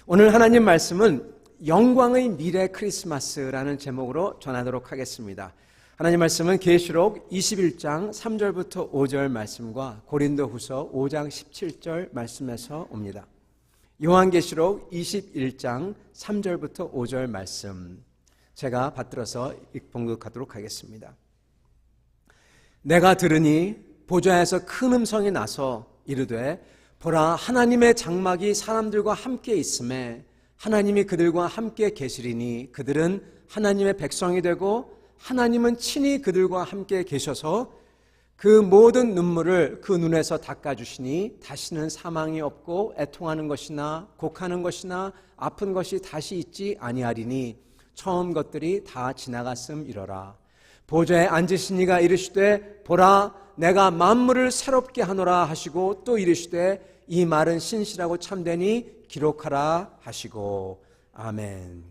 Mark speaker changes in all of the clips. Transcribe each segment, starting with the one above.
Speaker 1: 오늘 하나님 말씀은 영광의 미래 크리스마스라는 제목으로 전하도록 하겠습니다. 하나님 말씀은 계시록 21장 3절부터 5절 말씀과 고린도후서 5장 17절 말씀에서 옵니다. 요한계시록 21장 3절부터 5절 말씀 제가 받들어서 봉독하도록 하겠습니다. 내가 들으니 보좌에서 큰 음성이 나서 이르되 보라, 하나님의 장막이 사람들과 함께 있음에 하나님이 그들과 함께 계시리니 그들은 하나님의 백성이 되고 하나님은 친히 그들과 함께 계셔서 그 모든 눈물을 그 눈에서 닦아주시니 다시는 사망이 없고 애통하는 것이나 곡하는 것이나 아픈 것이 다시 있지 아니하리니 처음 것들이 다 지나갔음이러라. 보좌에 앉으신 이가 이르시되 보라, 내가 만물을 새롭게 하노라 하시고 또 이르시되 이 말은 신실하고 참되니 기록하라 하시고. 아멘.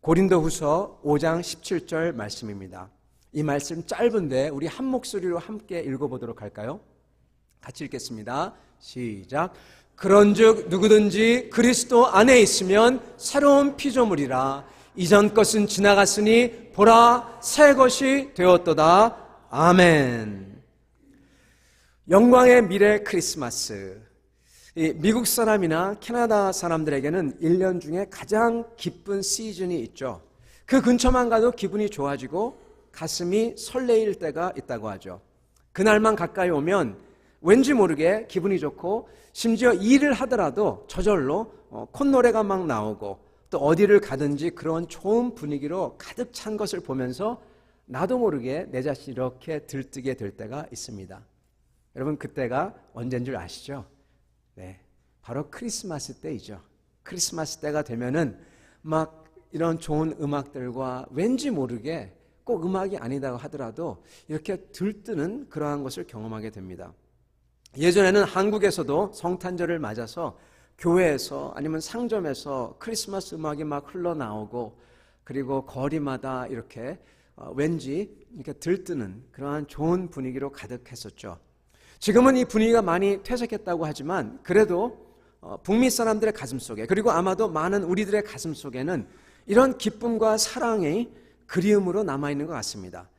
Speaker 1: 고린도후서 5장 17절 말씀입니다. 이 말씀 짧은데 우리 한 목소리로 함께 읽어보도록 할까요? 같이 읽겠습니다. 시작. 그런즉 누구든지 그리스도 안에 있으면 새로운 피조물이라. 이전 것은 지나갔으니 보라, 새 것이 되었도다. 아멘. 영광의 미래 크리스마스. 미국 사람이나 캐나다 사람들에게는 1년 중에 가장 기쁜 시즌이 있죠. 그 근처만 가도 기분이 좋아지고 가슴이 설레일 때가 있다고 하죠. 그날만 가까이 오면 왠지 모르게 기분이 좋고 심지어 일을 하더라도 저절로 콧노래가 막 나오고 또 어디를 가든지 그런 좋은 분위기로 가득 찬 것을 보면서 나도 모르게 내 자신이 이렇게 들뜨게 될 때가 있습니다. 여러분, 그때가 언제인 줄 아시죠? 네, 바로 크리스마스 때이죠. 크리스마스 때가 되면은 막 이런 좋은 음악들과 왠지 모르게 꼭 음악이 아니다고 하더라도 이렇게 들뜨는 그러한 것을 경험하게 됩니다. 예전에는 한국에서도 성탄절을 맞아서 교회에서 아니면 상점에서 크리스마스 음악이 막 흘러나오고 그리고 거리마다 이렇게 왠지 이렇게 들뜨는 그러한 좋은 분위기로 가득했었죠. 지금은 이 분위기가 많이 퇴색했다고 하지만 그래도 북미 사람들의 가슴 속에 그리고 아마도 많은 우리들의 가슴 속에는 이런 기쁨과 사랑이 그리움으로 남아있는 것 같습니다.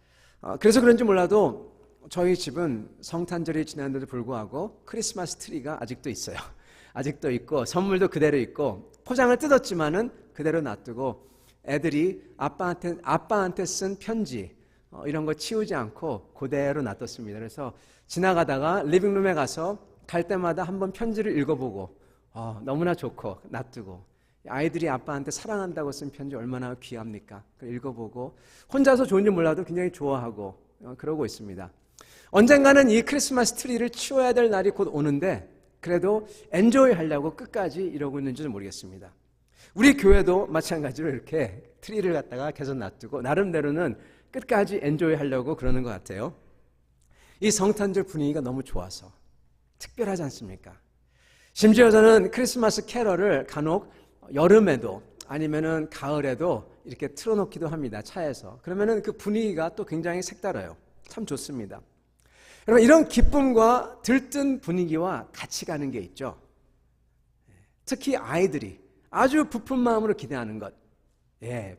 Speaker 1: 그래서 그런지 몰라도 저희 집은 성탄절이 지났는데도 불구하고 크리스마스 트리가 아직도 있어요. 아직도 있고 선물도 그대로 있고 포장을 뜯었지만은 그대로 놔두고 애들이 아빠한테 쓴 편지 이런 거 치우지 않고 그대로 놔뒀습니다. 그래서 지나가다가 리빙룸에 가서 갈 때마다 한번 편지를 읽어보고 너무나 좋고 놔두고 아이들이 아빠한테 사랑한다고 쓴 편지 얼마나 귀합니까? 그걸 읽어보고 혼자서 좋은지 몰라도 굉장히 좋아하고 그러고 있습니다. 언젠가는 이 크리스마스 트리를 치워야 될 날이 곧 오는데 그래도 엔조이 하려고 끝까지 이러고 있는지는 모르겠습니다. 우리 교회도 마찬가지로 이렇게 트리를 갖다가 계속 놔두고 나름대로는 끝까지 엔조이 하려고 그러는 것 같아요. 이 성탄절 분위기가 너무 좋아서 특별하지 않습니까? 심지어 저는 크리스마스 캐럴을 간혹 여름에도 아니면은 가을에도 이렇게 틀어놓기도 합니다. 차에서. 그러면은 그 분위기가 또 굉장히 색달라요. 참 좋습니다. 여러분, 이런 기쁨과 들뜬 분위기와 같이 가는 게 있죠. 특히 아이들이 아주 부푼 마음으로 기대하는 것.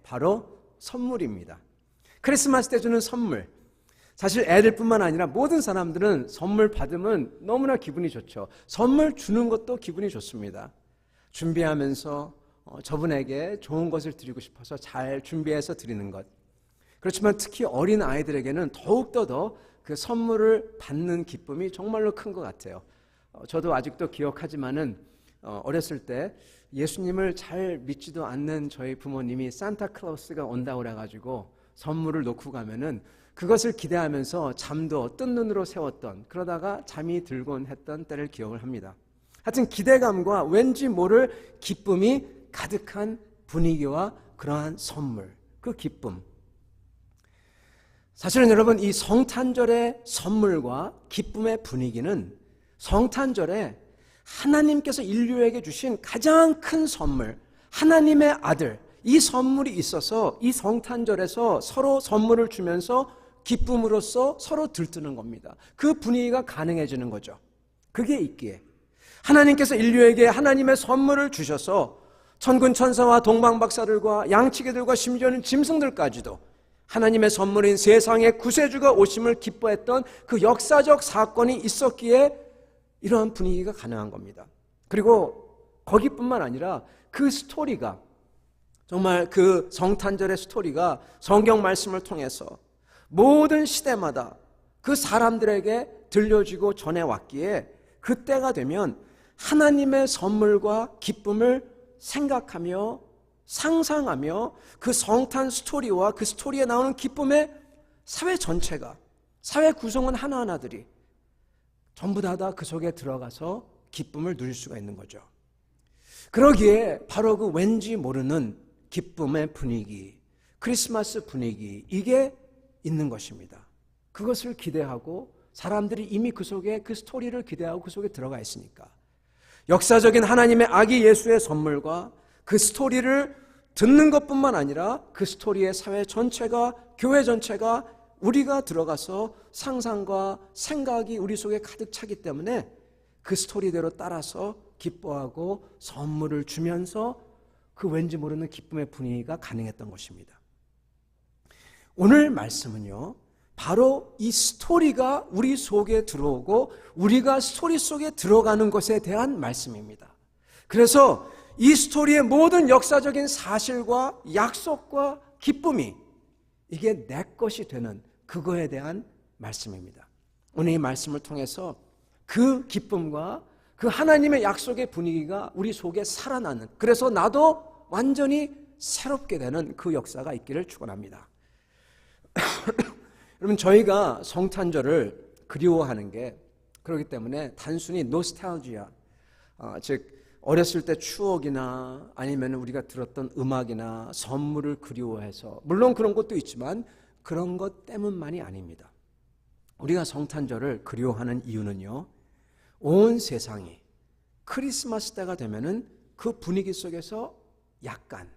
Speaker 1: 바로 선물입니다. 크리스마스 때 주는 선물. 사실 애들뿐만 아니라 모든 사람들은 선물 받으면 너무나 기분이 좋죠. 선물 주는 것도 기분이 좋습니다. 준비하면서 저분에게 좋은 것을 드리고 싶어서 잘 준비해서 드리는 것. 그렇지만 특히 어린 아이들에게는 더욱더 더 그 선물을 받는 기쁨이 정말로 큰 것 같아요. 저도 아직도 기억하지만은 어렸을 때 예수님을 잘 믿지도 않는 저희 부모님이 산타클로스가 온다고 그래가지고 선물을 놓고 가면은 그것을 기대하면서 잠도 뜬 눈으로 세웠던, 그러다가 잠이 들곤 했던 때를 기억을 합니다. 하여튼 기대감과 왠지 모를 기쁨이 가득한 분위기와 그러한 선물, 그 기쁨. 사실은 여러분, 이 성탄절의 선물과 기쁨의 분위기는 성탄절에 하나님께서 인류에게 주신 가장 큰 선물, 하나님의 아들, 이 선물이 있어서 이 성탄절에서 서로 선물을 주면서 기쁨으로써 서로 들뜨는 겁니다. 그 분위기가 가능해지는 거죠. 그게 있기에 하나님께서 인류에게 하나님의 선물을 주셔서 천군 천사와 동방박사들과 양치기들과 심지어는 짐승들까지도 하나님의 선물인 세상의 구세주가 오심을 기뻐했던 그 역사적 사건이 있었기에 이러한 분위기가 가능한 겁니다. 그리고 거기뿐만 아니라 그 스토리가, 정말 그 성탄절의 스토리가 성경 말씀을 통해서 모든 시대마다 그 사람들에게 들려지고 전해왔기에 그때가 되면 하나님의 선물과 기쁨을 생각하며 상상하며 그 성탄 스토리와 그 스토리에 나오는 기쁨의 사회 전체가, 사회 구성원 하나하나들이 전부 다 그 속에 들어가서 기쁨을 누릴 수가 있는 거죠. 그러기에 바로 그 왠지 모르는 기쁨의 분위기, 크리스마스 분위기, 이게 있는 것입니다. 그것을 기대하고 사람들이 이미 그 속에 그 스토리를 기대하고 그 속에 들어가 있으니까 역사적인 하나님의 아기 예수의 선물과 그 스토리를 듣는 것뿐만 아니라 그 스토리의 사회 전체가, 교회 전체가 우리가 들어가서 상상과 생각이 우리 속에 가득 차기 때문에 그 스토리대로 따라서 기뻐하고 선물을 주면서 그 왠지 모르는 기쁨의 분위기가 가능했던 것입니다. 오늘 말씀은요, 바로 이 스토리가 우리 속에 들어오고 우리가 스토리 속에 들어가는 것에 대한 말씀입니다. 그래서 이 스토리의 모든 역사적인 사실과 약속과 기쁨이 이게 내 것이 되는 그거에 대한 말씀입니다. 오늘 이 말씀을 통해서 그 기쁨과 그 하나님의 약속의 분위기가 우리 속에 살아나는, 그래서 나도 완전히 새롭게 되는 그 역사가 있기를 축원합니다. 여러분, 저희가 성탄절을 그리워하는 게 그렇기 때문에 단순히 노스탈지아, 즉 어렸을 때 추억이나 아니면 우리가 들었던 음악이나 선물을 그리워해서, 물론 그런 것도 있지만 그런 것 때문만이 아닙니다. 우리가 성탄절을 그리워하는 이유는요, 온 세상이 크리스마스 때가 되면은 그 분위기 속에서 약간,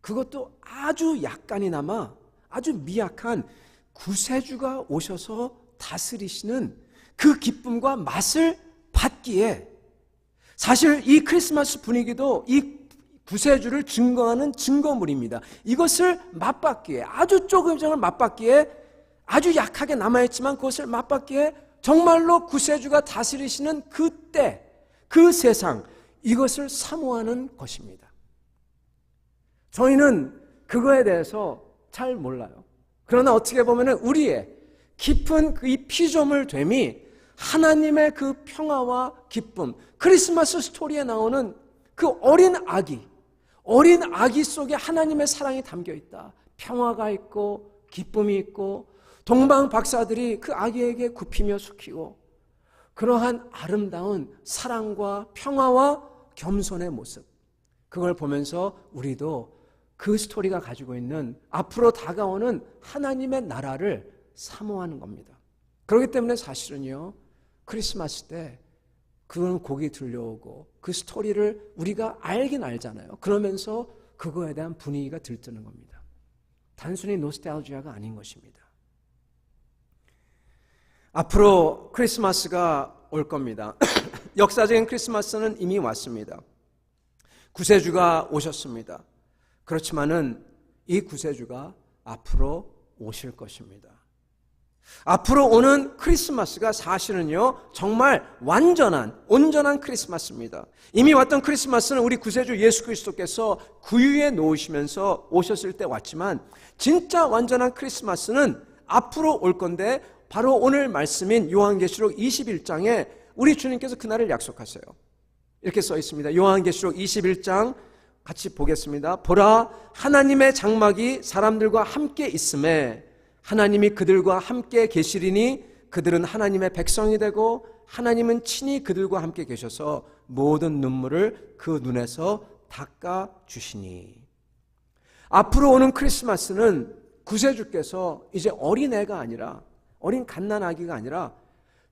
Speaker 1: 그것도 아주 약간이나마 아주 미약한 구세주가 오셔서 다스리시는 그 기쁨과 맛을 받기에, 사실 이 크리스마스 분위기도 이 구세주를 증거하는 증거물입니다. 이것을 맛봤기에, 아주 조금을 맛봤기에, 아주 약하게 남아있지만 그것을 맛봤기에 정말로 구세주가 다스리시는 그때, 그 세상, 이것을 사모하는 것입니다. 저희는 그거에 대해서 잘 몰라요. 그러나 어떻게 보면 우리의 깊은 그 이 피조물됨이 하나님의 그 평화와 기쁨, 크리스마스 스토리에 나오는 그 어린 아기 속에 하나님의 사랑이 담겨 있다. 평화가 있고 기쁨이 있고 동방 박사들이 그 아기에게 굽히며 숙이고, 그러한 아름다운 사랑과 평화와 겸손의 모습, 그걸 보면서 우리도 그 스토리가 가지고 있는 앞으로 다가오는 하나님의 나라를 사모하는 겁니다. 그렇기 때문에 사실은요, 크리스마스 때 그런 곡이 들려오고 그 스토리를 우리가 알긴 알잖아요. 그러면서 그거에 대한 분위기가 들뜨는 겁니다. 단순히 노스탈지아가 아닌 것입니다. 앞으로 크리스마스가 올 겁니다. 역사적인 크리스마스는 이미 왔습니다. 구세주가 오셨습니다. 그렇지만은 이 구세주가 앞으로 오실 것입니다. 앞으로 오는 크리스마스가 사실은요, 정말 온전한 크리스마스입니다. 이미 왔던 크리스마스는 우리 구세주 예수 그리스도께서 구유에 놓으시면서 오셨을 때 왔지만, 진짜 완전한 크리스마스는 앞으로 올 건데, 바로 오늘 말씀인 요한계시록 21장에 우리 주님께서 그날을 약속하세요. 이렇게 써 있습니다. 요한계시록 21장 같이 보겠습니다. 보라, 하나님의 장막이 사람들과 함께 있음에 하나님이 그들과 함께 계시리니 그들은 하나님의 백성이 되고 하나님은 친히 그들과 함께 계셔서 모든 눈물을 그 눈에서 닦아주시니. 앞으로 오는 크리스마스는 구세주께서 이제 어린애가 아니라, 어린 갓난아기가 아니라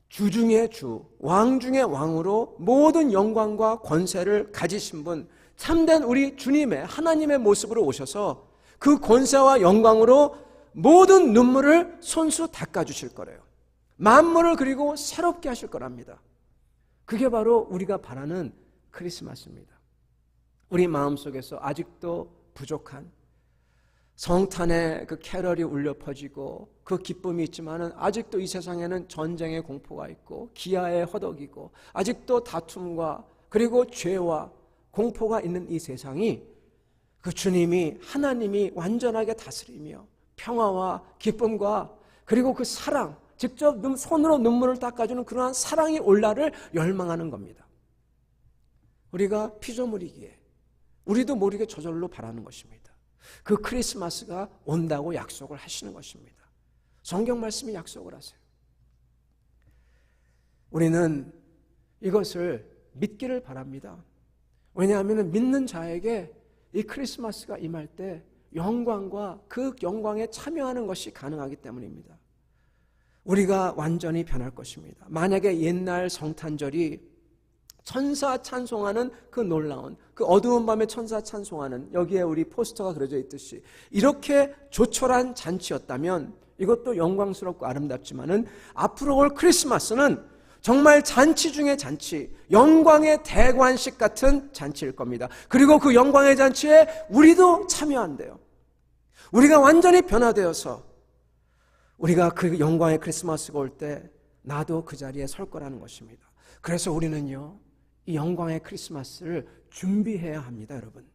Speaker 1: 주 중의 주, 왕 중의 왕으로 모든 영광과 권세를 가지신 분, 참된 우리 주님의 하나님의 모습으로 오셔서 그 권세와 영광으로 모든 눈물을 손수 닦아주실 거래요. 만물을 그리고 새롭게 하실 거랍니다. 그게 바로 우리가 바라는 크리스마스입니다. 우리 마음속에서 아직도 부족한 성탄의 그 캐럴이 울려 퍼지고 그 기쁨이 있지만은 아직도 이 세상에는 전쟁의 공포가 있고 기아의 허덕이고 아직도 다툼과 그리고 죄와 공포가 있는 이 세상이 그 주님이 하나님이 완전하게 다스리며 평화와 기쁨과 그리고 그 사랑, 직접 손으로 눈물을 닦아주는 그러한 사랑이 올 날을 열망하는 겁니다. 우리가 피조물이기에 우리도 모르게 저절로 바라는 것입니다. 그 크리스마스가 온다고 약속을 하시는 것입니다. 성경 말씀이 약속을 하세요. 우리는 이것을 믿기를 바랍니다. 왜냐하면 믿는 자에게 이 크리스마스가 임할 때 영광과 그 영광에 참여하는 것이 가능하기 때문입니다. 우리가 완전히 변할 것입니다. 만약에 옛날 성탄절이 천사 찬송하는 그 놀라운 그 어두운 밤에 천사 찬송하는 여기에 우리 포스터가 그려져 있듯이 이렇게 조촐한 잔치였다면 이것도 영광스럽고 아름답지만은 앞으로 올 크리스마스는 정말 잔치 중의 잔치, 영광의 대관식 같은 잔치일 겁니다. 그리고 그 영광의 잔치에 우리도 참여한대요. 우리가 완전히 변화되어서 우리가 그 영광의 크리스마스가 올 때 나도 그 자리에 설 거라는 것입니다. 그래서 우리는요, 이 영광의 크리스마스를 준비해야 합니다, 여러분.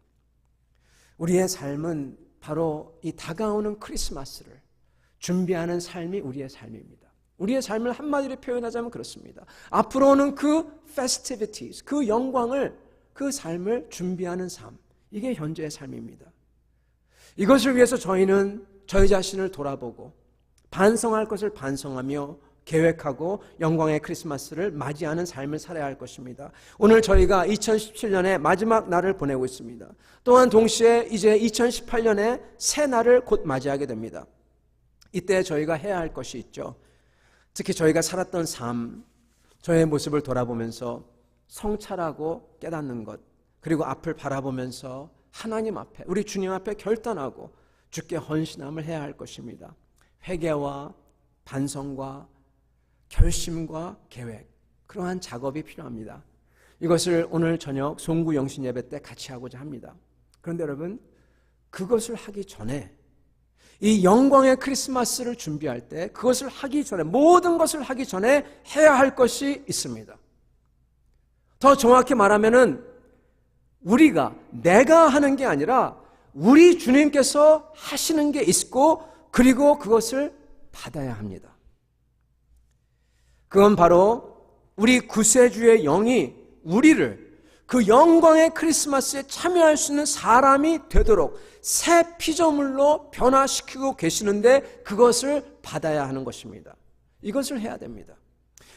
Speaker 1: 우리의 삶은 바로 이 다가오는 크리스마스를 준비하는 삶이 우리의 삶입니다. 우리의 삶을 한마디로 표현하자면 그렇습니다. 앞으로 오는 그 festivities, 그 영광을, 그 삶을 준비하는 삶, 이게 현재의 삶입니다. 이것을 위해서 저희는 저희 자신을 돌아보고 반성할 것을 반성하며 계획하고 영광의 크리스마스를 맞이하는 삶을 살아야 할 것입니다. 오늘 저희가 2017년의 마지막 날을 보내고 있습니다. 또한 동시에 이제 2018년의 새 날을 곧 맞이하게 됩니다. 이때 저희가 해야 할 것이 있죠. 특히 저희가 살았던 삶, 저의 모습을 돌아보면서 성찰하고 깨닫는 것, 그리고 앞을 바라보면서 하나님 앞에, 우리 주님 앞에 결단하고 주께 헌신함을 해야 할 것입니다. 회개와 반성과 결심과 계획, 그러한 작업이 필요합니다. 이것을 오늘 저녁 송구 영신 예배 때 같이 하고자 합니다. 그런데 여러분, 그것을 하기 전에 이 영광의 크리스마스를 준비할 때 그것을 하기 전에, 모든 것을 하기 전에 해야 할 것이 있습니다. 더 정확히 말하면은 내가 하는 게 아니라 우리 주님께서 하시는 게 있고 그리고 그것을 받아야 합니다. 그건 바로 우리 구세주의 영이 우리를 그 영광의 크리스마스에 참여할 수 있는 사람이 되도록 새 피조물로 변화시키고 계시는데 그것을 받아야 하는 것입니다. 이것을 해야 됩니다.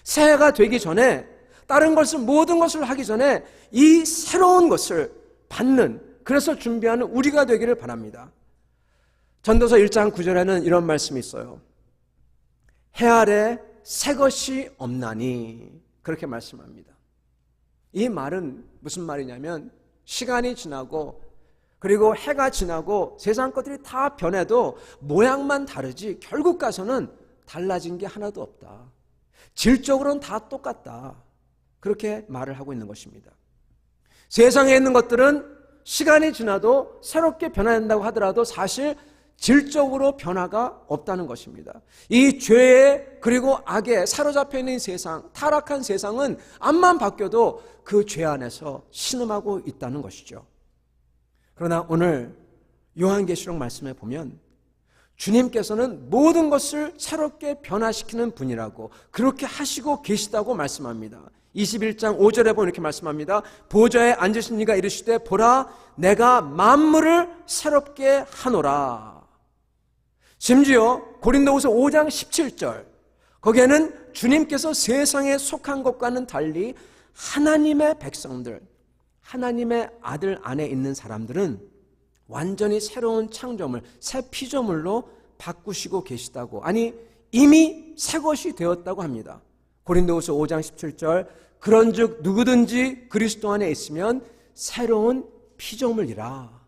Speaker 1: 새해가 되기 전에 다른 것을, 모든 것을 하기 전에 이 새로운 것을 받는, 그래서 준비하는 우리가 되기를 바랍니다. 전도서 1장 9절에는 이런 말씀이 있어요. 해 아래 새 것이 없나니, 그렇게 말씀합니다. 이 말은 무슨 말이냐면 시간이 지나고 그리고 해가 지나고 세상 것들이 다 변해도 모양만 다르지 결국 가서는 달라진 게 하나도 없다. 질적으로는 다 똑같다. 그렇게 말을 하고 있는 것입니다. 세상에 있는 것들은 시간이 지나도 새롭게 변화된다고 하더라도 사실 질적으로 변화가 없다는 것입니다. 이 죄에 그리고 악에 사로잡혀 있는 세상, 타락한 세상은 앞만 바뀌어도 그 죄 안에서 신음하고 있다는 것이죠. 그러나 오늘 요한계시록 말씀에 보면 주님께서는 모든 것을 새롭게 변화시키는 분이라고, 그렇게 하시고 계시다고 말씀합니다. 21장 5절에 보면 이렇게 말씀합니다. 보좌에 앉으신 이가 이르시되 보라 내가 만물을 새롭게 하노라. 심지어 고린도후서 5장 17절, 거기에는 주님께서 세상에 속한 것과는 달리 하나님의 백성들, 하나님의 아들 안에 있는 사람들은 완전히 새로운 창조물, 새 피조물로 바꾸시고 계시다고, 아니 이미 새 것이 되었다고 합니다. 고린도후서 5장 17절, 그런즉 누구든지 그리스도 안에 있으면 새로운 피조물이라.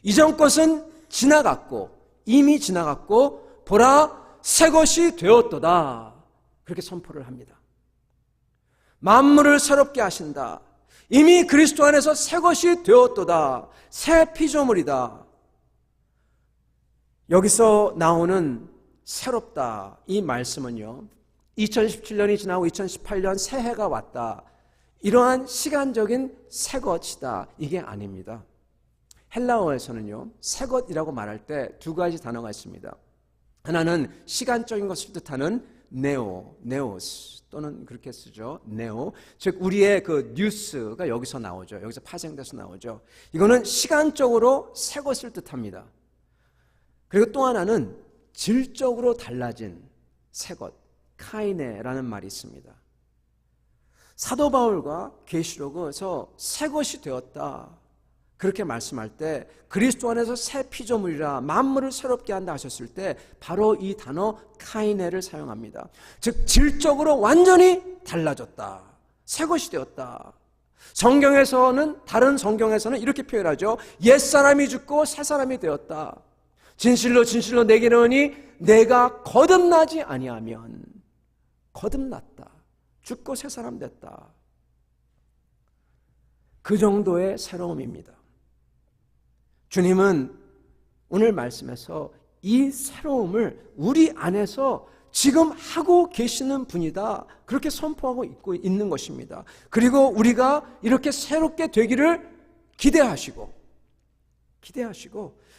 Speaker 1: 이전 것은 지나갔고, 이미 지나갔고 보라 새 것이 되었도다. 그렇게 선포를 합니다. 만물을 새롭게 하신다. 이미 그리스도 안에서 새 것이 되었도다. 새 피조물이다. 여기서 나오는 새롭다 이 말씀은요, 2017년이 지나고 2018년 새해가 왔다, 이러한 시간적인 새 것이다, 이게 아닙니다. 헬라어에서는요, 새 것이라고 말할 때 두 가지 단어가 있습니다. 하나는 시간적인 것을 뜻하는 네오스 또는 그렇게 쓰죠. 네오. 즉 우리의 그 뉴스가 여기서 나오죠. 여기서 파생돼서 나오죠. 이거는 시간적으로 새 것을 뜻합니다. 그리고 또 하나는 질적으로 달라진 새 것, 카이네라는 말이 있습니다. 사도 바울과 계시록에서 새 것이 되었다 그렇게 말씀할 때 그리스도 안에서 새 피조물이라 만물을 새롭게 한다 하셨을 때 바로 이 단어 카이네를 사용합니다. 즉 질적으로 완전히 달라졌다, 새 것이 되었다. 성경에서는, 다른 성경에서는 이렇게 표현하죠. 옛사람이 죽고 새사람이 되었다. 진실로 진실로 내게 이르노니 내가 거듭나지 아니하면, 거듭났다, 죽고 새사람 됐다. 그 정도의 새로움입니다. 주님은 오늘 말씀에서 이 새로움을 우리 안에서 지금 하고 계시는 분이다, 그렇게 선포하고 있는 것입니다. 그리고 우리가 이렇게 새롭게 되기를 기대하시고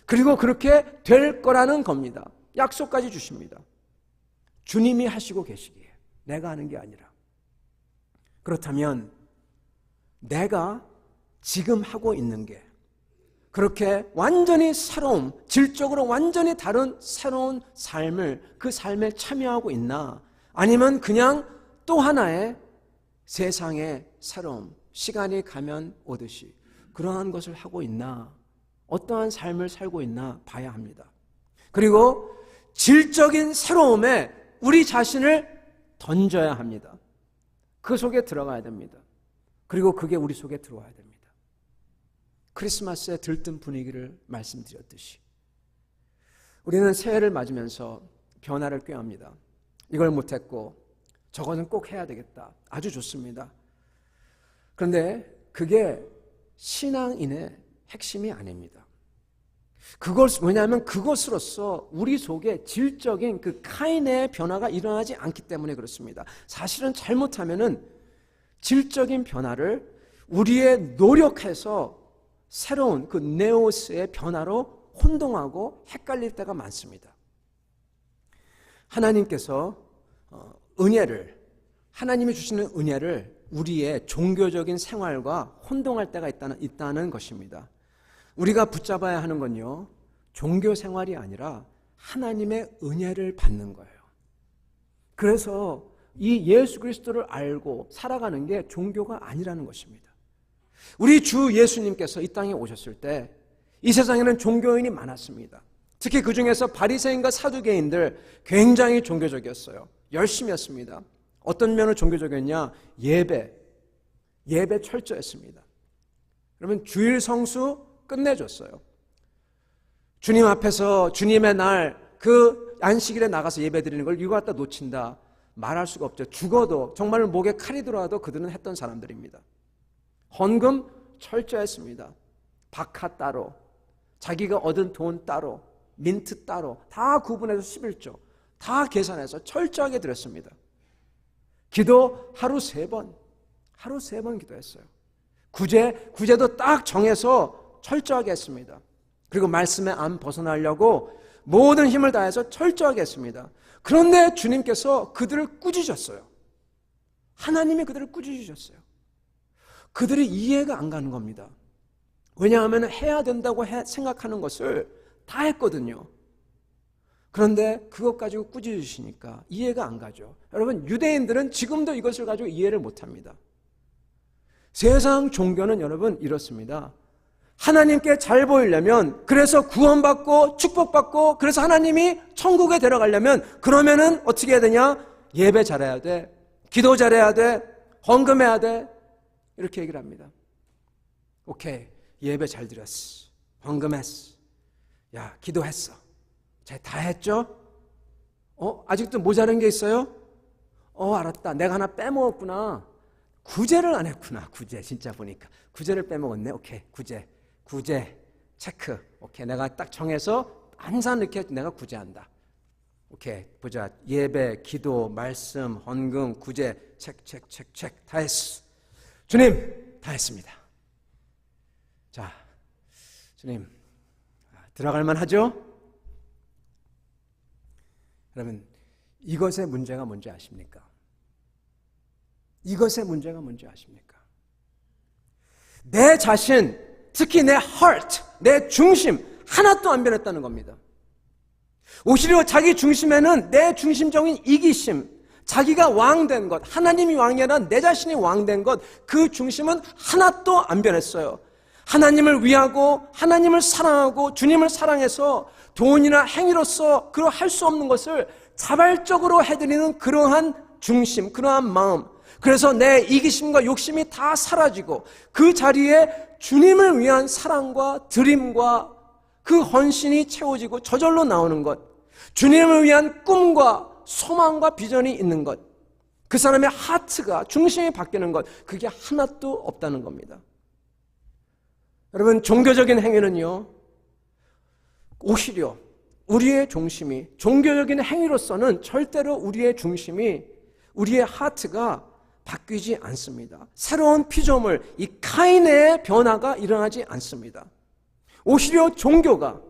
Speaker 1: 그리고 그렇게 될 거라는 겁니다. 약속까지 주십니다. 주님이 하시고 계시기에, 내가 하는 게 아니라. 그렇다면 내가 지금 하고 있는 게 그렇게 완전히 새로운, 질적으로 완전히 다른 새로운 삶을, 그 삶에 참여하고 있나? 아니면 그냥 또 하나의 세상의 새로움, 시간이 가면 오듯이 그러한 것을 하고 있나? 어떠한 삶을 살고 있나 봐야 합니다. 그리고 질적인 새로움에 우리 자신을 던져야 합니다. 그 속에 들어가야 됩니다. 그리고 그게 우리 속에 들어와야 됩니다. 크리스마스에 들뜬 분위기를 말씀드렸듯이 우리는 새해를 맞으면서 변화를 꾀합니다. 이걸 못했고 저거는 꼭 해야 되겠다. 아주 좋습니다. 그런데 그게 신앙인의 핵심이 아닙니다. 왜냐하면 그것으로서 우리 속에 질적인 그 카인의 변화가 일어나지 않기 때문에 그렇습니다. 사실은 잘못하면은 질적인 변화를 우리의 노력해서 새로운 그 네오스의 변화로 혼동하고 헷갈릴 때가 많습니다. 하나님께서 하나님이 주시는 은혜를 우리의 종교적인 생활과 혼동할 때가 있다는 것입니다. 우리가 붙잡아야 하는 건요, 종교 생활이 아니라 하나님의 은혜를 받는 거예요. 그래서 이 예수 그리스도를 알고 살아가는 게 종교가 아니라는 것입니다. 우리 주 예수님께서 이 땅에 오셨을 때 이 세상에는 종교인이 많았습니다. 특히 그 중에서 바리새인과 사두개인들 굉장히 종교적이었어요. 열심히 했습니다. 어떤 면으로 종교적이었냐? 예배 철저했습니다. 그러면 주일 성수 끝내줬어요. 주님 앞에서 주님의 날 그 안식일에 나가서 예배 드리는 걸 이거 갖다 놓친다 말할 수가 없죠. 죽어도 정말 목에 칼이 들어와도 그들은 했던 사람들입니다. 헌금 철저했습니다. 박하 따로, 자기가 얻은 돈 따로, 민트 따로 다 구분해서 11조 다 계산해서 철저하게 드렸습니다. 기도 하루 3번 기도했어요. 구제도 딱 정해서 철저하게 했습니다. 그리고 말씀에 안 벗어나려고 모든 힘을 다해서 철저하게 했습니다. 그런데 주님께서 그들을 꾸짖으셨어요. 하나님이 그들을 꾸짖으셨어요. 그들이 이해가 안 가는 겁니다. 왜냐하면 해야 된다고 생각하는 것을 다 했거든요. 그런데 그것 가지고 꾸짖으시니까 이해가 안 가죠. 여러분, 유대인들은 지금도 이것을 가지고 이해를 못합니다. 세상 종교는 여러분 이렇습니다. 하나님께 잘 보이려면, 그래서 구원받고 축복받고, 그래서 하나님이 천국에 데려가려면, 그러면은 어떻게 해야 되냐? 예배 잘해야 돼, 기도 잘해야 돼, 헌금해야 돼, 이렇게 얘기를 합니다. 오케이, 예배 잘 드렸어, 헌금했어, 야 기도했어, 다 했죠? 아직도 모자란 게 있어요? 알았다, 내가 하나 빼먹었구나. 구제를 안 했구나. 구제 진짜 보니까 구제를 빼먹었네. 오케이, 구제 체크. 오케이, 내가 딱 정해서 항상 이렇게 내가 구제한다. 오케이, 보자. 예배, 기도, 말씀, 헌금, 구제 체크 다 했어. 주님, 다 했습니다. 자, 주님, 들어갈 만하죠? 그러면 이것의 문제가 뭔지 아십니까? 이것의 문제가 뭔지 아십니까? 내 자신, 특히 내 heart, 내 중심 하나도 안 변했다는 겁니다. 오히려 자기 중심에는 내 중심적인 이기심, 자기가 왕된 것, 하나님이 왕이 아니라 내 자신이 왕된 것, 그 중심은 하나도 안 변했어요. 하나님을 위하고 하나님을 사랑하고 주님을 사랑해서 돈이나 행위로서 그러 할 수 없는 것을 자발적으로 해드리는 그러한 중심, 그러한 마음, 그래서 내 이기심과 욕심이 다 사라지고 그 자리에 주님을 위한 사랑과 드림과 그 헌신이 채워지고 저절로 나오는 것, 주님을 위한 꿈과 소망과 비전이 있는 것, 그 사람의 하트가 중심이 바뀌는 것, 그게 하나도 없다는 겁니다. 여러분, 종교적인 행위는요, 오히려 우리의 중심이, 종교적인 행위로서는 절대로 우리의 중심이, 우리의 하트가 바뀌지 않습니다. 새로운 피조물, 이 카인의 변화가 일어나지 않습니다. 오히려 종교가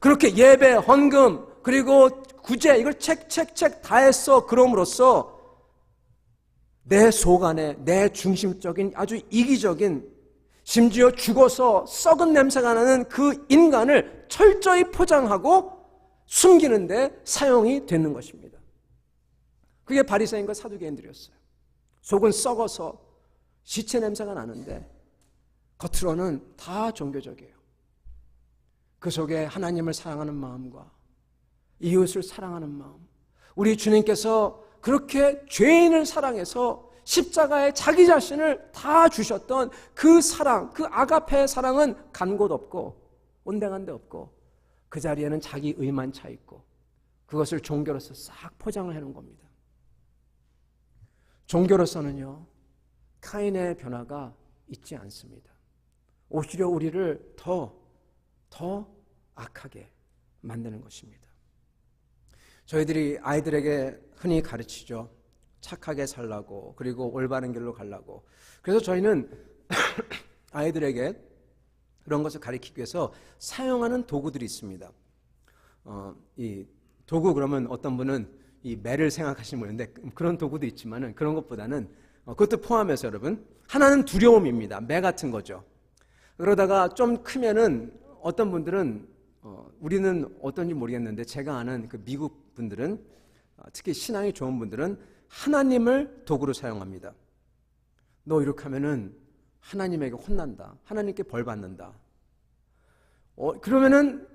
Speaker 1: 그렇게 예배, 헌금, 그리고 구제, 이걸 책 다 했어. 그럼으로써 내 속 안에 내 중심적인 아주 이기적인, 심지어 죽어서 썩은 냄새가 나는 그 인간을 철저히 포장하고 숨기는데 사용이 되는 것입니다. 그게 바리새인과 사두개인들이었어요. 속은 썩어서 시체 냄새가 나는데 겉으로는 다 종교적이에요. 그 속에 하나님을 사랑하는 마음과 이웃을 사랑하는 마음, 우리 주님께서 그렇게 죄인을 사랑해서 십자가에 자기 자신을 다 주셨던 그 사랑, 그 아가페의 사랑은 간 곳 없고 온당한 데 없고 그 자리에는 자기 의만 차 있고 그것을 종교로서 싹 포장을 해놓은 겁니다. 종교로서는요, 카인의 변화가 있지 않습니다. 오히려 우리를 더 악하게 만드는 것입니다. 저희들이 아이들에게 흔히 가르치죠. 착하게 살라고, 그리고 올바른 길로 가려고. 그래서 저희는 아이들에게 그런 것을 가르치기 위해서 사용하는 도구들이 있습니다. 이 도구, 그러면 어떤 분은 이 매를 생각하시는 분인데 그런 도구도 있지만은 그런 것보다는 그것도 포함해서 여러분, 하나는 두려움입니다. 매 같은 거죠. 그러다가 좀 크면은 어떤 분들은 우리는 어떤지 모르겠는데 제가 아는 그 미국 분들은, 특히 신앙이 좋은 분들은 하나님을 도구로 사용합니다. 너 이렇게 하면은 하나님에게 혼난다. 하나님께 벌 받는다. 그러면은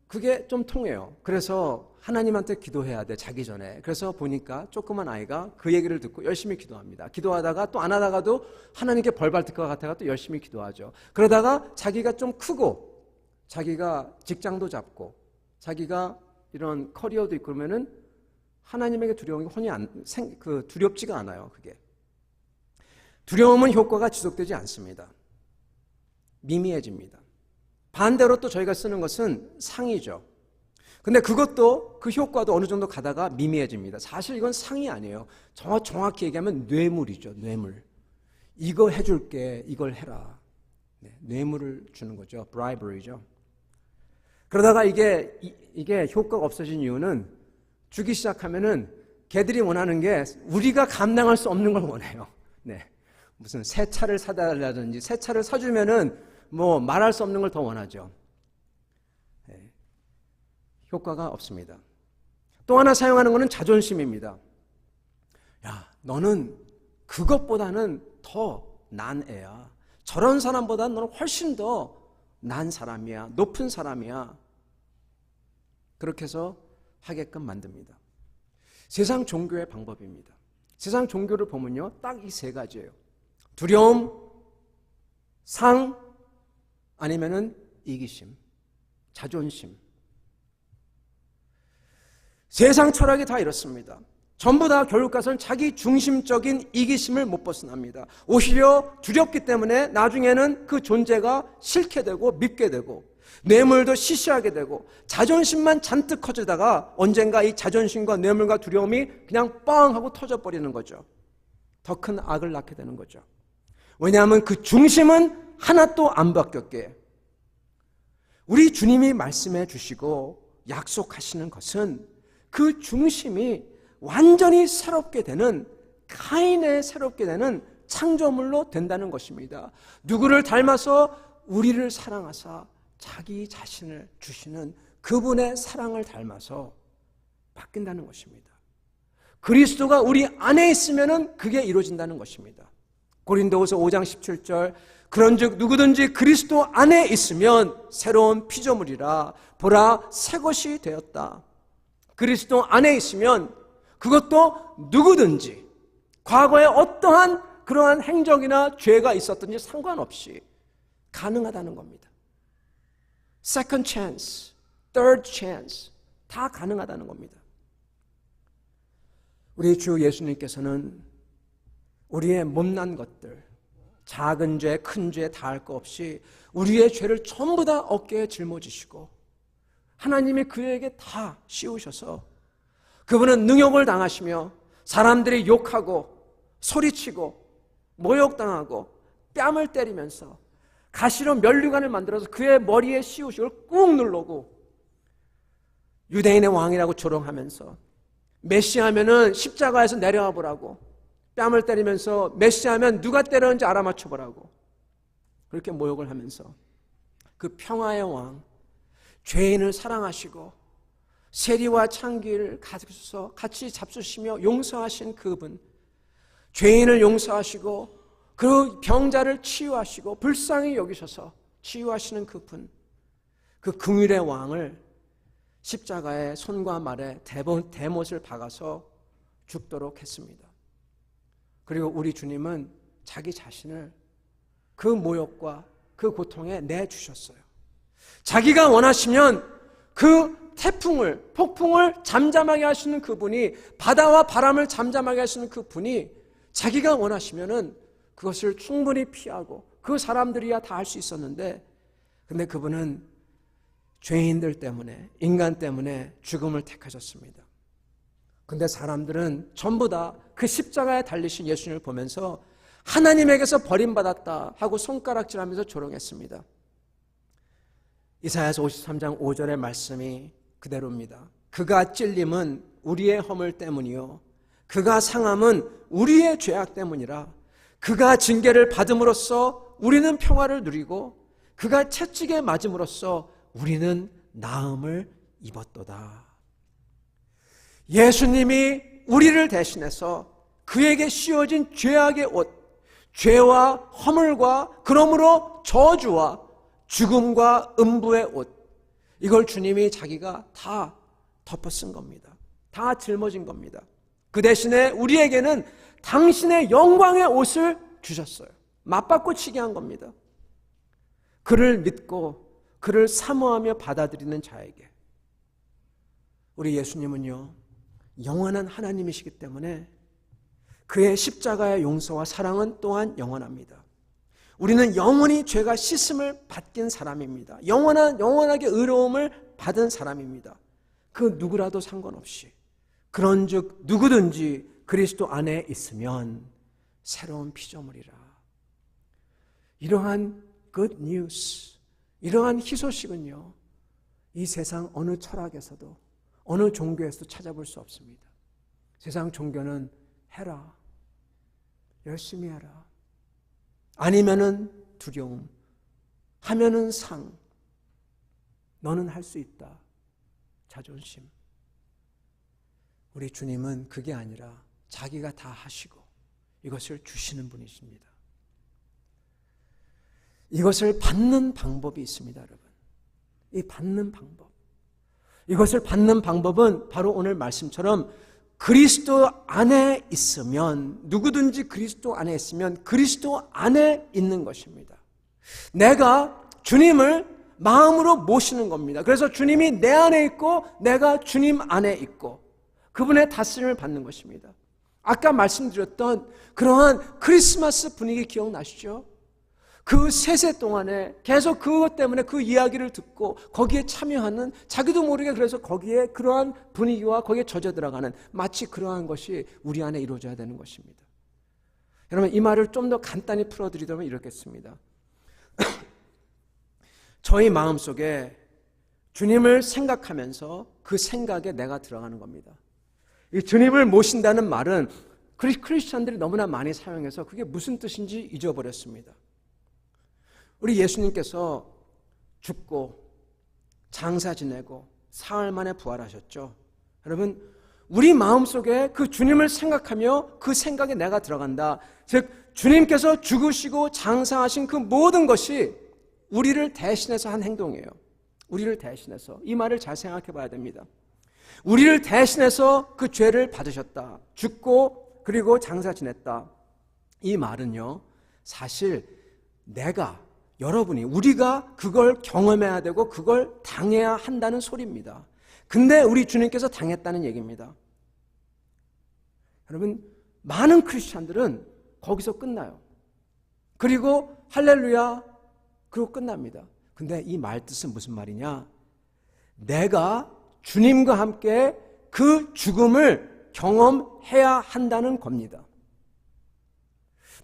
Speaker 1: 그게 좀 통해요. 그래서 하나님한테 기도해야 돼, 자기 전에. 그래서 보니까 조그만 아이가 그 얘기를 듣고 열심히 기도합니다. 기도하다가 또 안 하다가도 하나님께 벌 받을 것 같아가 또 열심히 기도하죠. 그러다가 자기가 좀 크고 자기가 직장도 잡고 자기가 이런 커리어도 있고 그러면은 하나님에게 두려움이 두렵지가 않아요. 그게 두려움은 효과가 지속되지 않습니다. 미미해집니다. 반대로 또 저희가 쓰는 것은 상이죠. 근데 그것도, 그 효과도 어느 정도 가다가 미미해집니다. 사실 이건 상이 아니에요. 정확히 얘기하면 뇌물이죠. 뇌물. 이거 해줄게, 이걸 해라. 네, 뇌물을 주는 거죠. bribery죠. 그러다가 이게 효과가 없어진 이유는 주기 시작하면은 걔들이 원하는 게 우리가 감당할 수 없는 걸 원해요. 네. 무슨 새 차를 사달라든지 새 차를 사주면은 뭐 말할 수 없는 걸 더 원하죠. 네. 효과가 없습니다. 또 하나 사용하는 것은 자존심입니다. 야, 너는 그것보다는 더 난 애야. 저런 사람보다는 너는 훨씬 더 난 사람이야. 높은 사람이야. 그렇게 해서 하게끔 만듭니다. 세상 종교의 방법입니다. 세상 종교를 보면요, 딱 이 세 가지예요. 두려움, 상, 아니면은 이기심, 자존심. 세상 철학이 다 이렇습니다. 전부 다 결국 가서는 자기 중심적인 이기심을 못 벗어납니다. 오히려 두렵기 때문에 나중에는 그 존재가 싫게 되고 믿게 되고 뇌물도 시시하게 되고 자존심만 잔뜩 커지다가 언젠가 이 자존심과 뇌물과 두려움이 그냥 빵 하고 터져버리는 거죠. 더 큰 악을 낳게 되는 거죠. 왜냐하면 그 중심은 하나도 안 바뀌었기에. 우리 주님이 말씀해 주시고 약속하시는 것은 그 중심이 완전히 새롭게 되는, 카인의 새롭게 되는 창조물로 된다는 것입니다. 누구를 닮아서 우리를 사랑하사 자기 자신을 주시는 그분의 사랑을 닮아서 바뀐다는 것입니다. 그리스도가 우리 안에 있으면 그게 이루어진다는 것입니다. 고린도후서 5장 17절, 그런즉 누구든지 그리스도 안에 있으면 새로운 피조물이라 보라 새 것이 되었다. 그리스도 안에 있으면 그것도 누구든지 과거에 어떠한 그러한 행적이나 죄가 있었든지 상관없이 가능하다는 겁니다. Second chance, third chance 다 가능하다는 겁니다. 우리 주 예수님께서는 우리의 못난 것들, 작은 죄, 큰 죄 다 할 것 없이 우리의 죄를 전부 다 어깨에 짊어지시고 하나님이 그에게 다 씌우셔서 그분은 능욕을 당하시며 사람들이 욕하고 소리치고 모욕당하고 뺨을 때리면서 가시로 면류관을 만들어서 그의 머리에 씌우시고 꾹 누르고 유대인의 왕이라고 조롱하면서 메시아면은 십자가에서 내려와 보라고 뺨을 때리면서 메시아면 누가 때렸는지 알아맞혀 보라고 그렇게 모욕을 하면서 그 평화의 왕, 죄인을 사랑하시고 세리와 창기를 가지고서 같이 잡수시며 용서하신 그분, 죄인을 용서하시고 그 병자를 치유하시고 불쌍히 여기셔서 치유하시는 그분, 그 긍휼의 왕을 십자가에 손과 말에 대못을 박아서 죽도록 했습니다. 그리고 우리 주님은 자기 자신을 그 모욕과 그 고통에 내주셨어요. 자기가 원하시면 그 태풍을, 폭풍을 잠잠하게 하시는 그분이, 바다와 바람을 잠잠하게 하시는 그분이 자기가 원하시면은 그것을 충분히 피하고 그 사람들이야 다 할 수 있었는데, 근데 그분은 죄인들 때문에, 인간 때문에 죽음을 택하셨습니다. 근데 사람들은 전부 다 그 십자가에 달리신 예수님을 보면서 하나님에게서 버림받았다 하고 손가락질하면서 조롱했습니다. 이사야서 53장 5절의 말씀이 그대로입니다. 그가 찔림은 우리의 허물 때문이요 그가 상함은 우리의 죄악 때문이라. 그가 징계를 받음으로써 우리는 평화를 누리고 그가 채찍에 맞음으로써 우리는 나음을 입었도다. 예수님이 우리를 대신해서 그에게 씌워진 죄악의 옷, 죄와 허물과 그러므로 저주와 죽음과 음부의 옷, 이걸 주님이 자기가 다 덮어 쓴 겁니다. 다 짊어진 겁니다. 그 대신에 우리에게는 당신의 영광의 옷을 주셨어요. 맞받고 치게 한 겁니다. 그를 믿고 그를 사모하며 받아들이는 자에게. 우리 예수님은요, 영원한 하나님이시기 때문에 그의 십자가의 용서와 사랑은 또한 영원합니다. 우리는 영원히 죄가 씻음을 받긴 사람입니다. 영원하게 의로움을 받은 사람입니다. 그 누구라도 상관없이. 그런즉 누구든지 그리스도 안에 있으면 새로운 피조물이라. 이러한 good news, 이러한 희소식은요, 이 세상 어느 철학에서도 어느 종교에서도 찾아볼 수 없습니다. 세상 종교는 해라, 열심히 해라, 아니면은 두려움, 하면은 상, 너는 할 수 있다, 자존심. 우리 주님은 그게 아니라 자기가 다 하시고 이것을 주시는 분이십니다. 이것을 받는 방법이 있습니다, 여러분. 이 받는 방법. 이것을 받는 방법은 바로 오늘 말씀처럼 그리스도 안에 있으면, 누구든지 그리스도 안에 있으면 그리스도 안에 있는 것입니다. 내가 주님을 마음으로 모시는 겁니다. 그래서 주님이 내 안에 있고 내가 주님 안에 있고, 그분의 다스림을 받는 것입니다. 아까 말씀드렸던 그러한 크리스마스 분위기 기억나시죠? 그 세세 동안에 계속 그것 때문에 그 이야기를 듣고 거기에 참여하는, 자기도 모르게 그래서 거기에 그러한 분위기와 거기에 젖어 들어가는, 마치 그러한 것이 우리 안에 이루어져야 되는 것입니다. 여러분, 이 말을 좀 더 간단히 풀어드리자면 이렇겠습니다. 저희 마음속에 주님을 생각하면서 그 생각에 내가 들어가는 겁니다. 이 주님을 모신다는 말은 크리스천들이 너무나 많이 사용해서 그게 무슨 뜻인지 잊어버렸습니다. 우리 예수님께서 죽고 장사 지내고 사흘 만에 부활하셨죠. 여러분, 우리 마음속에 그 주님을 생각하며 그 생각에 내가 들어간다. 즉 주님께서 죽으시고 장사하신 그 모든 것이 우리를 대신해서 한 행동이에요. 우리를 대신해서. 이 말을 잘 생각해 봐야 됩니다. 우리를 대신해서 그 죄를 받으셨다. 죽고 그리고 장사 지냈다. 이 말은요, 사실 여러분이, 우리가 그걸 경험해야 되고 그걸 당해야 한다는 소리입니다. 근데 우리 주님께서 당했다는 얘기입니다. 여러분, 많은 크리스찬들은 거기서 끝나요. 그리고 할렐루야, 그리고 끝납니다. 근데 이 말 뜻은 무슨 말이냐? 내가 주님과 함께 그 죽음을 경험해야 한다는 겁니다.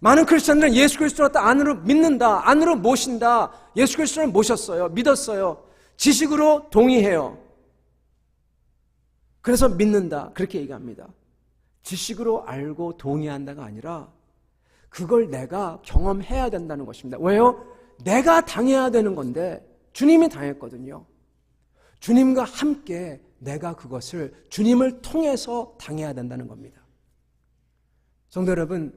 Speaker 1: 많은 크리스천들은 예수 그리스도를 안으로 믿는다, 안으로 모신다, 예수 그리스도를 모셨어요, 믿었어요, 지식으로 동의해요. 그래서 믿는다, 그렇게 얘기합니다. 지식으로 알고 동의한다가 아니라 그걸 내가 경험해야 된다는 것입니다. 왜요? 내가 당해야 되는 건데 주님이 당했거든요. 주님과 함께 내가 그것을 주님을 통해서 당해야 된다는 겁니다. 성도 여러분,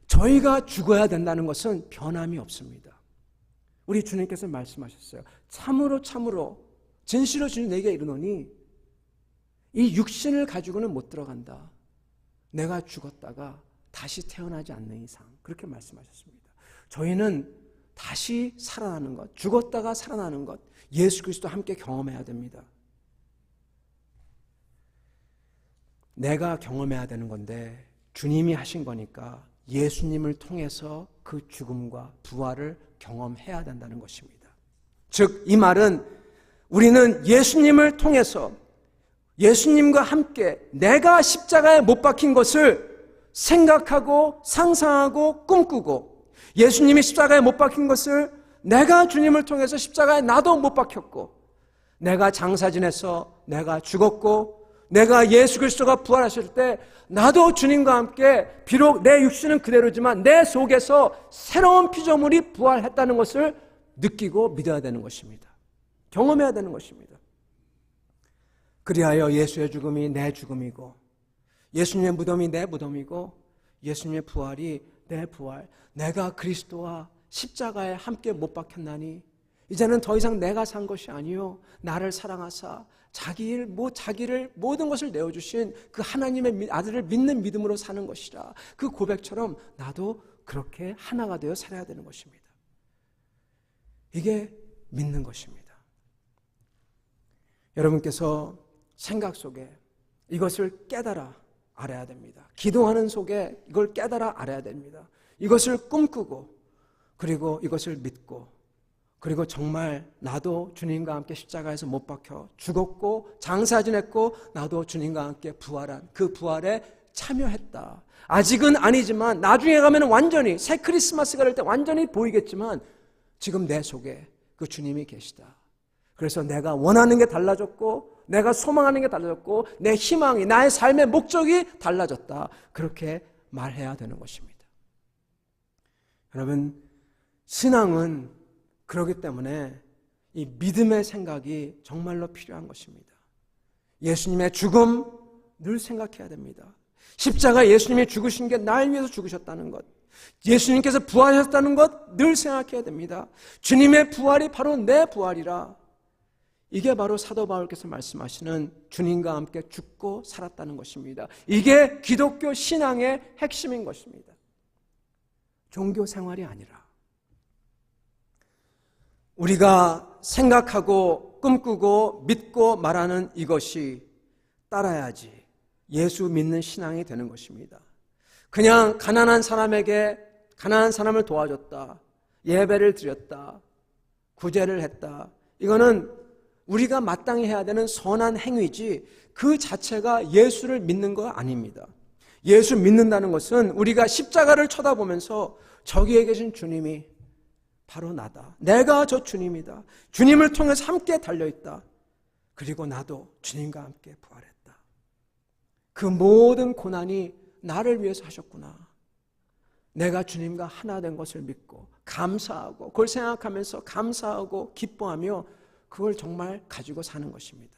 Speaker 1: 저희가 죽어야 된다는 것은 변함이 없습니다. 우리 주님께서 말씀하셨어요. 참으로 진실로 주님 내게 이르노니 이 육신을 가지고는 못 들어간다. 내가 죽었다가 다시 태어나지 않는 이상, 그렇게 말씀하셨습니다. 저희는 다시 살아나는 것, 죽었다가 살아나는 것, 예수 그리스도와 함께 경험해야 됩니다. 내가 경험해야 되는 건데 주님이 하신 거니까 예수님을 통해서 그 죽음과 부활을 경험해야 된다는 것입니다. 즉, 이 말은 우리는 예수님을 통해서 예수님과 함께 내가 십자가에 못 박힌 것을 생각하고 상상하고 꿈꾸고, 예수님이 십자가에 못 박힌 것을 내가 주님을 통해서 십자가에 나도 못 박혔고, 내가 장사 지내서 내가 죽었고, 내가 예수 그리스도가 부활하실 때 나도 주님과 함께 비록 내 육신은 그대로지만 내 속에서 새로운 피조물이 부활했다는 것을 느끼고 믿어야 되는 것입니다. 경험해야 되는 것입니다. 그리하여 예수의 죽음이 내 죽음이고, 예수님의 무덤이 내 무덤이고, 예수님의 부활이 내 부활, 내가 그리스도와 십자가에 함께 못 박혔나니 이제는 더 이상 내가 산 것이 아니요 나를 사랑하사 자기를 모든 것을 내어주신 그 하나님의 아들을 믿는 믿음으로 사는 것이라. 그 고백처럼 나도 그렇게 하나가 되어 살아야 되는 것입니다. 이게 믿는 것입니다. 여러분께서 생각 속에 이것을 깨달아 알아야 됩니다. 기도하는 속에 이걸 깨달아 알아야 됩니다. 이것을 꿈꾸고, 그리고 이것을 믿고, 그리고 정말 나도 주님과 함께 십자가에서 못 박혀 죽었고 장사 지냈고 나도 주님과 함께 부활한 그 부활에 참여했다. 아직은 아니지만 나중에 가면 완전히, 새 크리스마스가 될 때 완전히 보이겠지만 지금 내 속에 그 주님이 계시다. 그래서 내가 원하는 게 달라졌고, 내가 소망하는 게 달라졌고, 내 희망이, 나의 삶의 목적이 달라졌다. 그렇게 말해야 되는 것입니다. 여러분, 신앙은 그렇기 때문에 이 믿음의 생각이 정말로 필요한 것입니다. 예수님의 죽음 늘 생각해야 됩니다. 십자가 예수님이 죽으신 게 날 위해서 죽으셨다는 것, 예수님께서 부활하셨다는 것 늘 생각해야 됩니다. 주님의 부활이 바로 내 부활이라. 이게 바로 사도 바울께서 말씀하시는 주님과 함께 죽고 살았다는 것입니다. 이게 기독교 신앙의 핵심인 것입니다. 종교 생활이 아니라 우리가 생각하고 꿈꾸고 믿고 말하는 이것이 따라야지, 예수 믿는 신앙이 되는 것입니다. 그냥 가난한 사람에게 가난한 사람을 도와줬다, 예배를 드렸다, 구제를 했다, 이거는 우리가 마땅히 해야 되는 선한 행위지 그 자체가 예수를 믿는 거 아닙니다. 예수 믿는다는 것은 우리가 십자가를 쳐다보면서 저기에 계신 주님이 바로 나다, 내가 저 주님이다, 주님을 통해서 함께 달려있다, 그리고 나도 주님과 함께 부활했다, 그 모든 고난이 나를 위해서 하셨구나, 내가 주님과 하나 된 것을 믿고 감사하고 그걸 생각하면서 감사하고 기뻐하며 그걸 정말 가지고 사는 것입니다.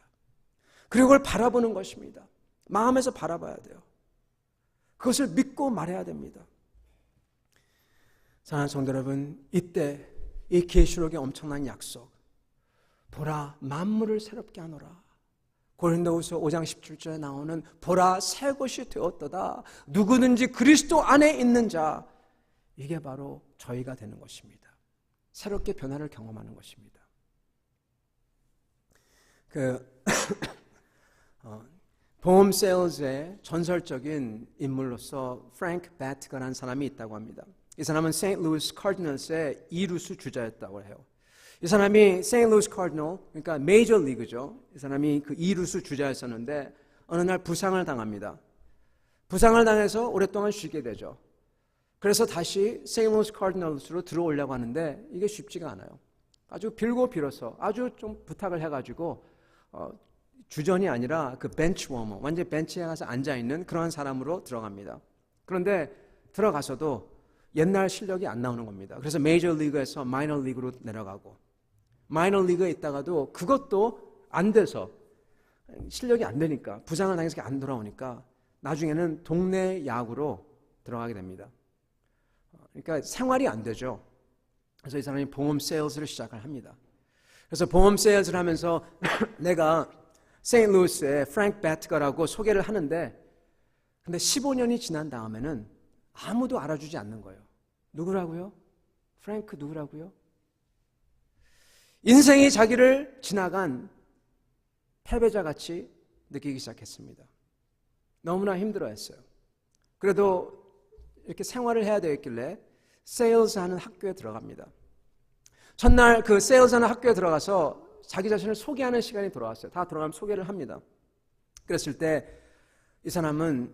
Speaker 1: 그리고 그걸 바라보는 것입니다. 마음에서 바라봐야 돼요. 그것을 믿고 말해야 됩니다. 사랑하는 성도 여러분, 이때 이 계시록의 엄청난 약속, 보라 만물을 새롭게 하노라, 고린도후서 5장 17절에 나오는 보라 새 것이 되었도다, 누구든지 그리스도 안에 있는 자, 이게 바로 저희가 되는 것입니다. 새롭게 변화를 경험하는 것입니다. 보험 세일즈의 전설적인 인물로서 프랭크 배트거라는 사람이 있다고 합니다. 이 사람은 세인트루이스 카디널스의 이루수 주자였다고 해요. 이 사람이 세인트루이스 카디널, 그러니까 메이저 리그죠. 이 사람이 그 이루수 주자였었는데 어느 날 부상을 당합니다. 부상을 당해서 오랫동안 쉬게 되죠. 그래서 다시 세인트루이스 카디널스로 들어오려고 하는데 이게 쉽지가 않아요. 아주 빌고 빌어서 아주 좀 부탁을 해가지고 주전이 아니라 그 벤치 워머, 완전 벤치에 가서 앉아있는 그런 사람으로 들어갑니다. 그런데 들어가서도 옛날 실력이 안 나오는 겁니다. 그래서 메이저 리그에서 마이너 리그로 내려가고, 마이너 리그에 있다가도 그것도 안 돼서 실력이 안 되니까, 부상을 당해서 안 돌아오니까 나중에는 동네 야구로 들어가게 됩니다. 그러니까 생활이 안 되죠. 그래서 이 사람이 보험 세일즈를 시작을 합니다. 그래서 보험 세일즈를 하면서 내가 세인트루이스의 프랭크 배트거라고 소개를 하는데, 근데 15년이 지난 다음에는 아무도 알아주지 않는 거예요. 누구라고요? 프랭크 누구라고요? 인생이 자기를 지나간 패배자같이 느끼기 시작했습니다. 너무나 힘들어했어요. 그래도 이렇게 생활을 해야 되겠길래 세일즈하는 학교에 들어갑니다. 첫날 그 세일즈하는 학교에 들어가서 자기 자신을 소개하는 시간이 돌아왔어요. 다 들어가면 소개를 합니다. 그랬을 때 이 사람은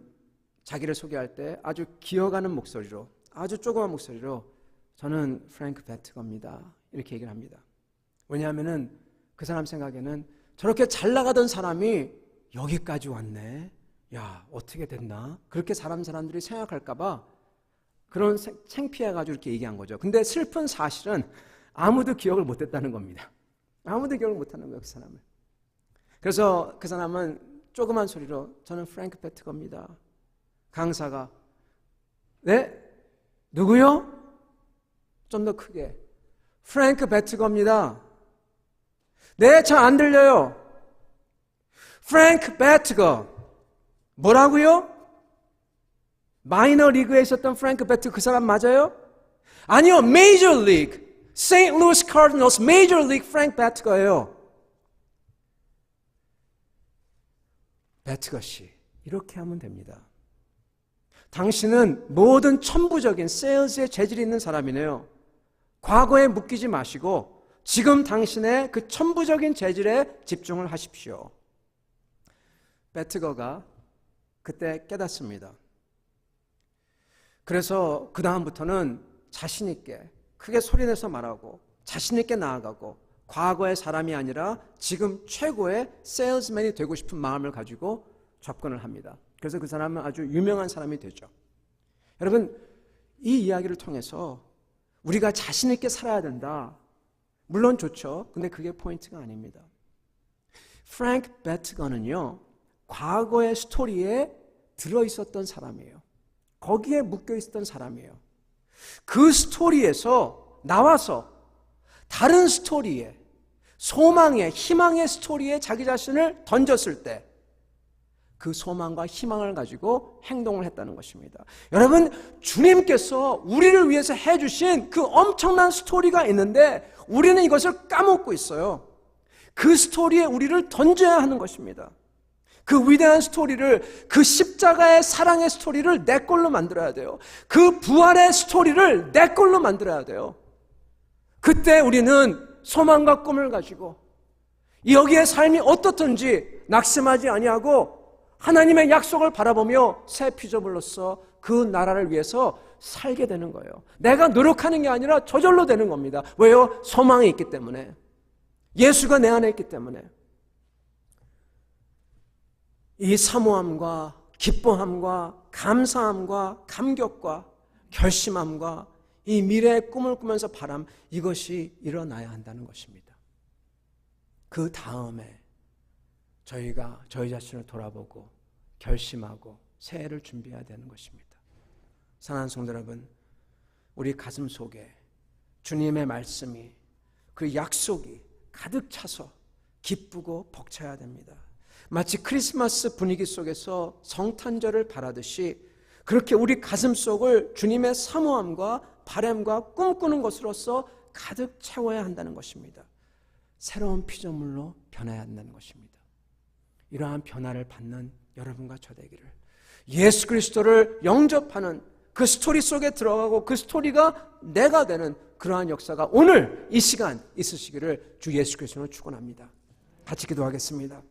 Speaker 1: 자기를 소개할 때 아주 기어가는 목소리로, 아주 조그만 목소리로 저는 프랭크 배트거입니다, 이렇게 얘기를 합니다. 왜냐하면 그 사람 생각에는 저렇게 잘 나가던 사람이 여기까지 왔네, 야 어떻게 됐나, 그렇게 사람들이 생각할까 봐 그런 창피해가지고 이렇게 얘기한 거죠. 근데 슬픈 사실은 아무도 기억을 못했다는 겁니다. 아무도 기억을 못하는 거예요, 그 사람을. 그래서 그 사람은 조그만 소리로 저는 프랭크 배트거입니다. 강사가 네? 누구요? 좀 더 크게 프랭크 배트거입니다. 네, 잘 안 들려요. 프랭크 배트거. 뭐라고요? 마이너 리그에 있었던 프랭크 배트거 그 사람 맞아요? 아니요, 메이저 리그. 세인트루이스 카디널스 메이저 리그 프랭크 배트거예요. 배트거 씨, 이렇게 하면 됩니다. 당신은 모든 천부적인 세일즈에 재질이 있는 사람이네요. 과거에 묶이지 마시고 지금 당신의 그 천부적인 재질에 집중을 하십시오. 배트거가 그때 깨닫습니다. 그래서 그 다음부터는 자신 있게 크게 소리내서 말하고 자신 있게 나아가고 과거의 사람이 아니라 지금 최고의 세일즈맨이 되고 싶은 마음을 가지고 접근을 합니다. 그래서 그 사람은 아주 유명한 사람이 되죠. 여러분, 이 이야기를 통해서 우리가 자신 있게 살아야 된다, 물론 좋죠. 근데 그게 포인트가 아닙니다. 프랭크 배트거는요, 과거의 스토리에 들어있었던 사람이에요. 거기에 묶여있었던 사람이에요. 그 스토리에서 나와서 다른 스토리에, 소망의, 희망의 스토리에 자기 자신을 던졌을 때 그 소망과 희망을 가지고 행동을 했다는 것입니다. 여러분, 주님께서 우리를 위해서 해주신 그 엄청난 스토리가 있는데 우리는 이것을 까먹고 있어요. 그 스토리에 우리를 던져야 하는 것입니다. 그 위대한 스토리를, 그 십자가의 사랑의 스토리를 내 걸로 만들어야 돼요. 그 부활의 스토리를 내 걸로 만들어야 돼요. 그때 우리는 소망과 꿈을 가지고 여기의 삶이 어떻든지 낙심하지 아니하고 하나님의 약속을 바라보며 새 피조물로서 그 나라를 위해서 살게 되는 거예요. 내가 노력하는 게 아니라 저절로 되는 겁니다. 왜요? 소망이 있기 때문에. 예수가 내 안에 있기 때문에. 이 사모함과 기뻐함과 감사함과 감격과 결심함과 이 미래의 꿈을 꾸면서 바람, 이것이 일어나야 한다는 것입니다. 그 다음에 저희가 저희 자신을 돌아보고 결심하고 새해를 준비해야 되는 것입니다. 사랑하는 성도 여러분, 우리 가슴 속에 주님의 말씀이, 그 약속이 가득 차서 기쁘고 벅차야 됩니다. 마치 크리스마스 분위기 속에서 성탄절을 바라듯이 그렇게 우리 가슴 속을 주님의 사모함과 바람과 꿈꾸는 것으로서 가득 채워야 한다는 것입니다. 새로운 피조물로 변해야 한다는 것입니다. 이러한 변화를 받는 여러분과 저 되기를, 예수 그리스도를 영접하는 그 스토리 속에 들어가고 그 스토리가 내가 되는 그러한 역사가 오늘 이 시간 있으시기를 주 예수 그리스도로 축원합니다. 같이 기도하겠습니다.